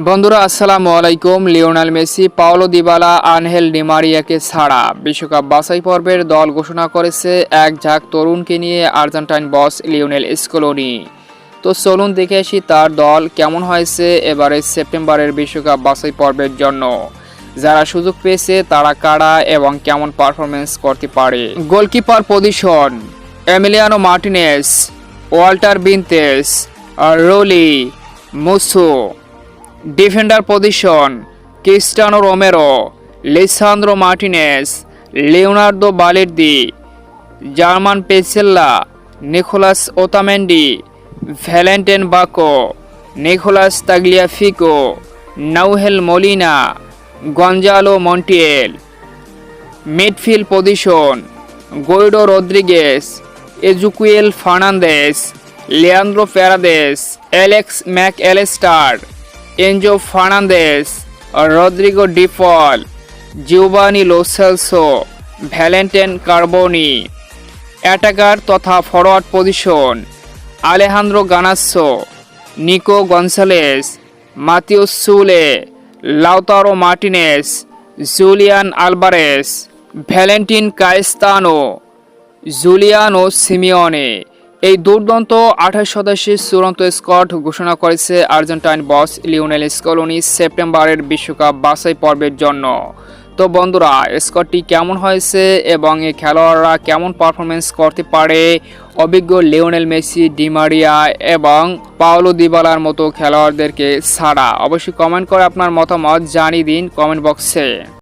বন্ধুরা আসসালামু আলাইকুম। Lionel Messi, Paulo Dybala, Angel Di মারিয়াকে ছাড়া বিশ্বকাপ বাছাই পর্বের দল ঘোষণা করেছে এক ঝাঁক তরুণকে নিয়ে আর্জেন্টাইন বস লিওনেল স্কলোনি। তো চলুন দেখে আসি তার দল কেমন হয়েছে এবারে সেপ্টেম্বরের বিশ্বকাপ বাছাই পর্বের জন্য। যারা সুযোগ পেয়েছে তারা কারা এবং কেমন পারফরমেন্স করতে পারে। Goalkeeper position: Emiliano Martinez, Walter Benitez, Rulli, Musso. Defender position: Cristiano Romero, Lisandro Martinez, Leonardo Balerdi, German Pezzella, Nicolas Otamendi, Valentin Barco, Nicolas Tagliafico, Nahuel Molina, Gonzalo Montiel. Midfield position: Guido Rodriguez, Ezequiel Fernandez, Leandro Paredes, Alex MacAllister, Enzo Fernandez, Rodrigo De Paul, Giovani Lo Celso, Valentin Carboni. Attacker তথা forward position: Alejandro Garnacho, Nico Gonzalez, Matias Soule, Lautaro Martinez, Julian Alvarez, Valentin Castellanos, Giuliano Simeone. এই দুর্দান্ত 28 সদস্যের চূড়ান্ত squad ঘোষণা করেছে Argentine বস Lionel Scaloni সেপ্টেম্বরের বিশ্বকাপ বাছাই পর্বের জন্য। তো বন্ধুরা, স্কোয়াডটি কেমন হয়েছে এবং এই খেলোয়াড়রা কেমন পারফরমেন্স করতে পারে অভিজ্ঞ লিওনেল মেসি, ডি মারিয়া এবং পাওলো দিবালার মতো খেলোয়াড়দেরকে ছাড়া, অবশ্যই কমেন্ট করে আপনার মতামত জানিয়ে দিন কমেন্ট বক্সে।